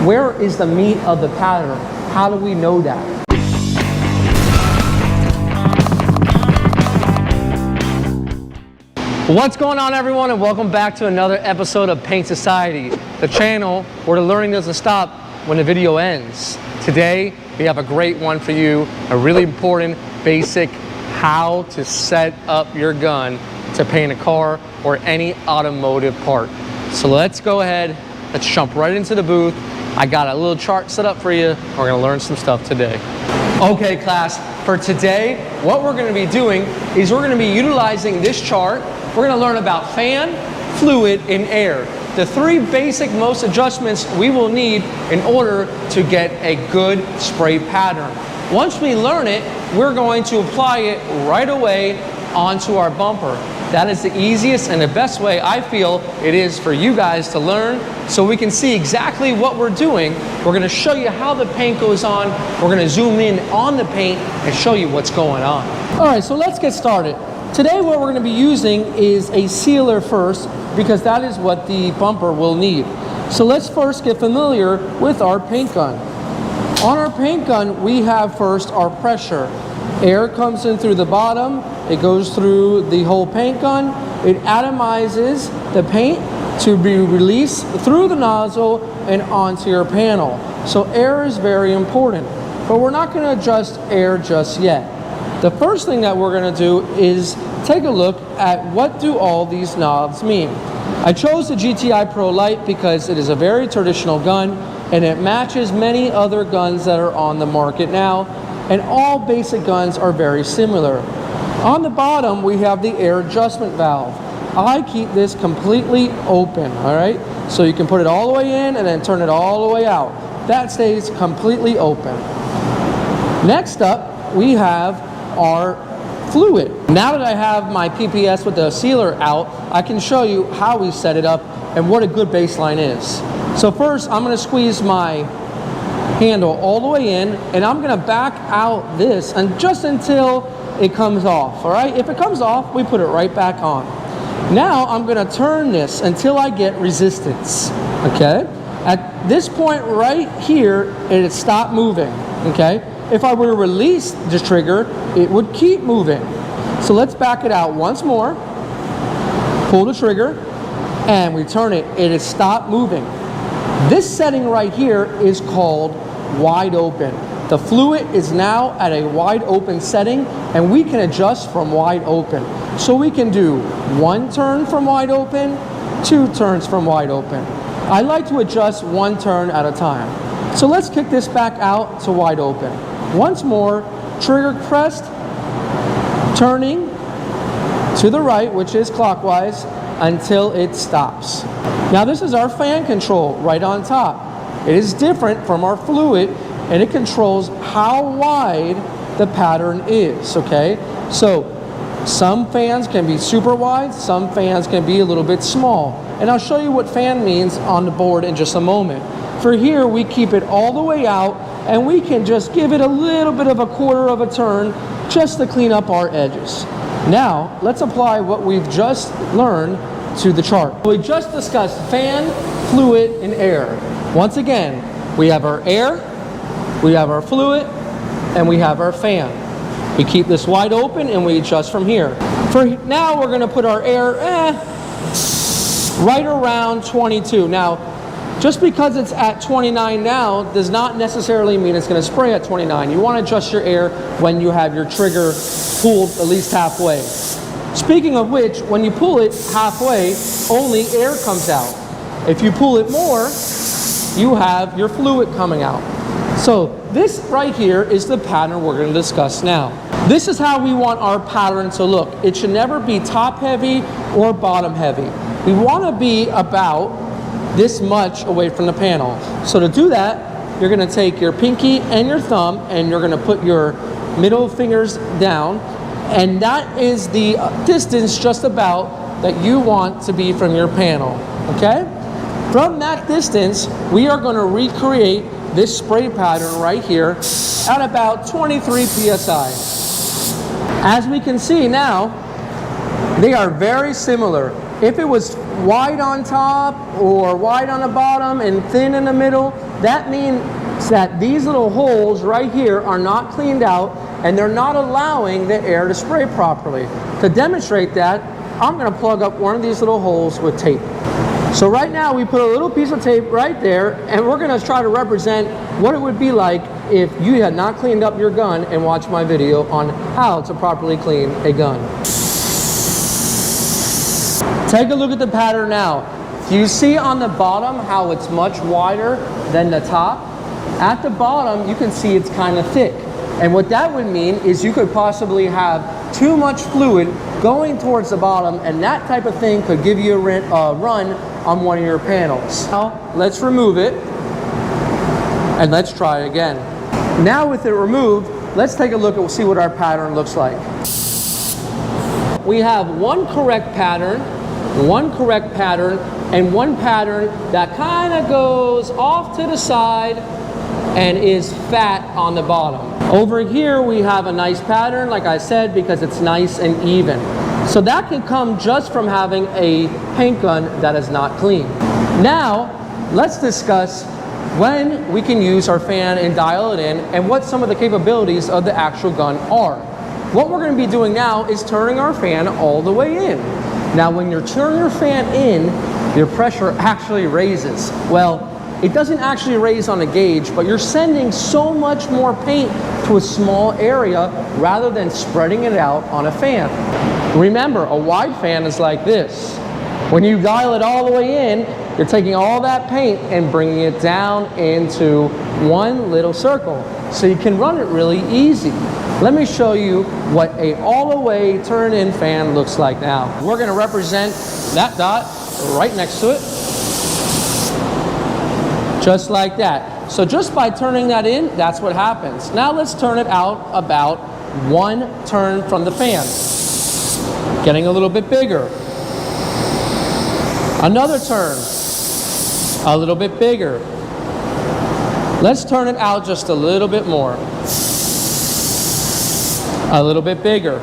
Where is the meat of the pattern? How do we know that? What's going on, everyone, and welcome back to another episode of Paint Society, the channel where the learning doesn't stop when the video ends. Today, we have a great one for you, a really important, basic, how to set up your gun to paint a car or any automotive part. So let's go ahead, let's jump right into the booth. I got a little chart set up for you. We're gonna learn some stuff today. Okay, class, for today, what we're gonna be doing is we're gonna be utilizing this chart. We're gonna learn about fan, fluid, and air. The three basic most adjustments we will need in order to get a good spray pattern. Once we learn it, we're going to apply it right away onto our bumper. That is the easiest and the best way I feel it is for you guys to learn, so we can see exactly what we're doing. We're gonna show you how the paint goes on. We're gonna zoom in on the paint and show you what's going on. All right, so let's get started. Today what we're gonna be using is a sealer first, because that is what the bumper will need. So let's first get familiar with our paint gun. On our paint gun, we have first our pressure. Air comes in through the bottom, it goes through the whole paint gun, it atomizes the paint to be released through the nozzle and onto your panel. So air is very important, but we're not going to adjust air just yet. The first thing that we're going to do is take a look at what do all these knobs mean. I chose the GTI Pro Light because it is a very traditional gun and it matches many other guns that are on the market now, and all basic guns are very similar. On the bottom, we have the air adjustment valve. I keep this completely open, all right? So you can put it all the way in and then turn it all the way out. That stays completely open. Next up, we have our fluid. Now that I have my PPS with the sealer out, I can show you how we set it up and what a good baseline is. So first, I'm gonna squeeze my handle all the way in, and I'm gonna back out this and just until it comes off, all right? If it comes off, we put it right back on. Now I'm gonna turn this until I get resistance, okay? At this point right here, it stopped moving, okay? If I were to release the trigger, it would keep moving. So let's back it out once more, pull the trigger, and we turn it, it has stopped moving. This setting right here is called wide open. The fluid is now at a wide open setting, and we can adjust from wide open. So we can do one turn from wide open, two turns from wide open. I like to adjust one turn at a time. So let's kick this back out to wide open. Once more, trigger pressed, turning to the right, which is clockwise, until it stops. Now this is our fan control right on top. It is different from our fluid, and it controls how wide the pattern is, okay? So some fans can be super wide, some fans can be a little bit small. And I'll show you what fan means on the board in just a moment. For here, we keep it all the way out, and we can just give it a little bit of a quarter of a turn just to clean up our edges. Now, let's apply what we've just learned to the chart. We just discussed fan, fluid, and air. Once again, we have our air, we have our fluid, and we have our fan. We keep this wide open and we adjust from here. For now, we're gonna put our air right around 22. Now, just because it's at 29 now does not necessarily mean it's gonna spray at 29. You wanna adjust your air when you have your trigger pulled at least halfway. Speaking of which, when you pull it halfway, only air comes out. If you pull it more, you have your fluid coming out. So this right here is the pattern we're going to discuss now. This is how we want our pattern to look. It should never be top heavy or bottom heavy. We want to be about this much away from the panel. So to do that, you're going to take your pinky and your thumb and you're going to put your middle fingers down, and that is the distance just about that you want to be from your panel, okay? From that distance, we are going to recreate this spray pattern right here at about 23 psi. As we can see now, they are very similar. If it was wide on top or wide on the bottom and thin in the middle, that means that these little holes right here are not cleaned out and they're not allowing the air to spray properly. To demonstrate that, I'm going to plug up one of these little holes with tape. So right now we put a little piece of tape right there, and we're going to try to represent what it would be like if you had not cleaned up your gun and watched my video on how to properly clean a gun. Take a look at the pattern now. Do you see on the bottom how it's much wider than the top? At the bottom you can see it's kind of thick. And what that would mean is you could possibly have too much fluid going towards the bottom, and that type of thing could give you a run on one of your panels. Now let's remove it and let's try again. Now with it removed, let's take a look and we'll see what our pattern looks like. We have one correct pattern, and one pattern that kind of goes off to the side and is fat on the bottom. Over here we have a nice pattern, like I said, because it's nice and even. So that can come just from having a paint gun that is not clean. Now let's discuss when we can use our fan and dial it in, and what some of the capabilities of the actual gun are. What we're going to be doing now is turning our fan all the way in. Now when you turn your fan in, your pressure actually raises. Well, it doesn't actually raise on a gauge, but you're sending so much more paint to a small area rather than spreading it out on a fan. Remember, a wide fan is like this. When you dial it all the way in, you're taking all that paint and bringing it down into one little circle. So you can run it really easy. Let me show you what a all the way turn in fan looks like now. We're going to represent that dot right next to it. Just like that. So just by turning that in, that's what happens. Now let's turn it out about one turn from the fan. Getting a little bit bigger. Another turn. A little bit bigger. Let's turn it out just a little bit more. A little bit bigger.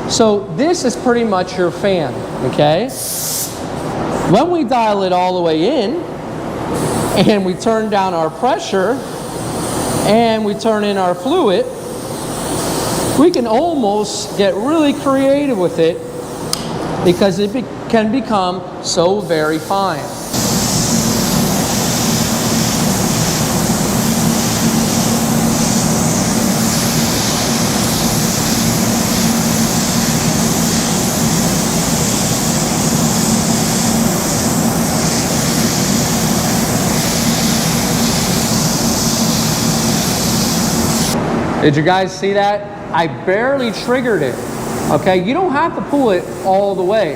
So this is pretty much your fan, okay? When we dial it all the way in, and we turn down our pressure, and we turn in our fluid, we can almost get really creative with it because it can become so very fine. Did you guys see that? I barely triggered it. Okay, you don't have to pull it all the way.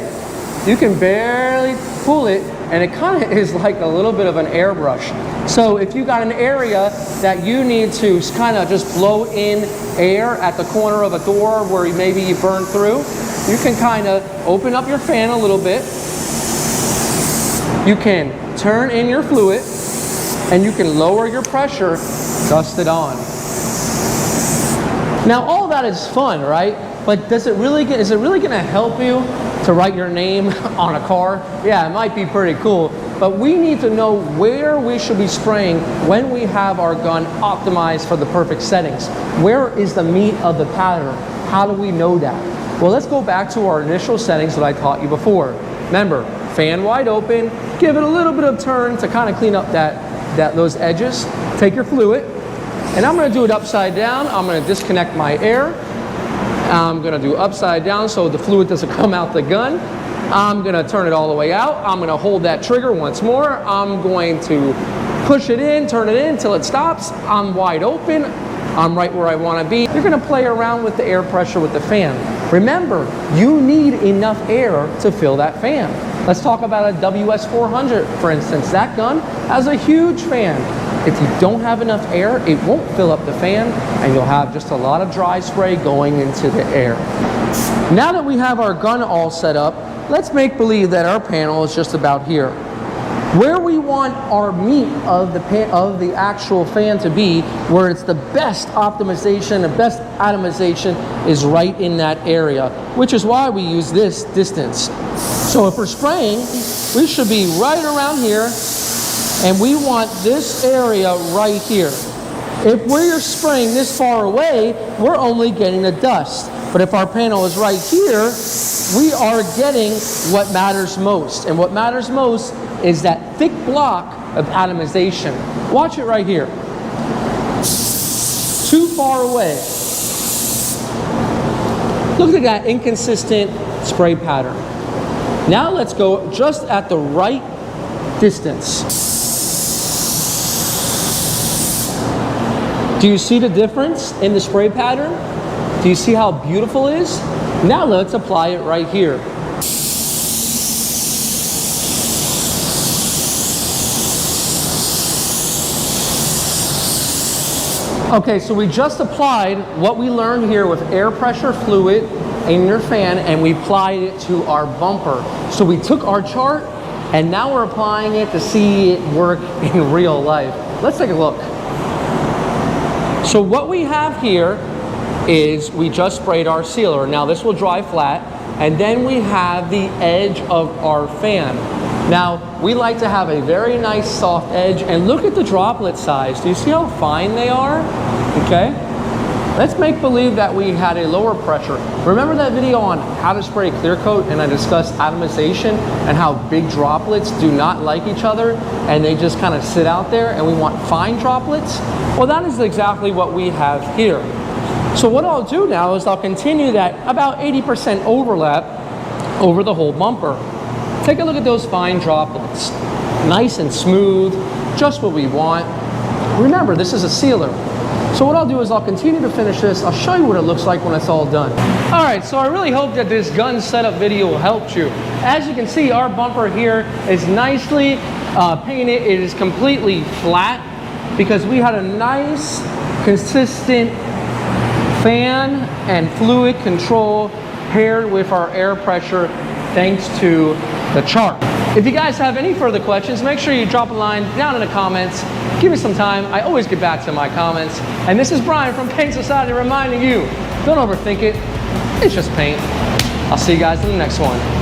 You can barely pull it, and it kind of is like a little bit of an airbrush. So if you got an area that you need to kind of just blow in air at the corner of a door where maybe you burn through, you can kind of open up your fan a little bit. You can turn in your fluid, and you can lower your pressure, dust it on. Now all that is fun, right? But is it really going to help you to write your name on a car? Yeah, it might be pretty cool, but we need to know where we should be spraying when we have our gun optimized for the perfect settings. Where is the meat of the pattern? How do we know that? Well, let's go back to our initial settings that I taught you before. Remember, fan wide open, give it a little bit of turn to kind of clean up those edges. Take your fluid, and I'm going to do it upside down. I'm going to disconnect my air. I'm going to do upside down so the fluid doesn't come out the gun. I'm going to turn it all the way out. I'm going to hold that trigger once more. I'm going to push it in, turn it in until it stops. I'm wide open. I'm right where I want to be. You're going to play around with the air pressure with the fan. Remember, you need enough air to fill that fan. Let's talk about a WS400, for instance. That gun has a huge fan. If you don't have enough air, it won't fill up the fan, and you'll have just a lot of dry spray going into the air. Now that we have our gun all set up, let's make believe that our panel is just about here. Where we want our meat of the actual fan to be, where it's the best optimization, the best atomization, is right in that area, which is why we use this distance. So if we're spraying, we should be right around here, And we want this area right here. If we're spraying this far away, we're only getting the dust. But if our panel is right here, we are getting what matters most. And what matters most is that thick block of atomization. Watch it right here. Too far away. Look at that inconsistent spray pattern. Now let's go just at the right distance. Do you see the difference in the spray pattern? Do you see how beautiful it is? Now let's apply it right here. Okay, so we just applied what we learned here with air pressure fluid in your fan, and we applied it to our bumper. So we took our chart and now we're applying it to see it work in real life. Let's take a look. So what we have here is we just sprayed our sealer. Now this will dry flat, and then we have the edge of our fan. Now we like to have a very nice soft edge, and look at the droplet size. Do you see how fine they are? Okay. Let's make believe that we had a lower pressure. Remember that video on how to spray clear coat, and I discussed atomization and how big droplets do not like each other and they just kind of sit out there, and we want fine droplets? Well, that is exactly what we have here. So what I'll do now is I'll continue that about 80% overlap over the whole bumper. Take a look at those fine droplets. Nice and smooth, just what we want. Remember, this is a sealer. So what I'll do is I'll continue to finish this. I'll show you what it looks like when it's all done. All right, so I really hope that this gun setup video helped you. As you can see, our bumper here is nicely painted. It is completely flat because we had a nice, consistent fan and fluid control paired with our air pressure thanks to the chart. If you guys have any further questions, make sure you drop a line down in the comments. Give me some time. I always get back to my comments. And this is Brian from Paint Society reminding you, don't overthink it. It's just paint. I'll see you guys in the next one.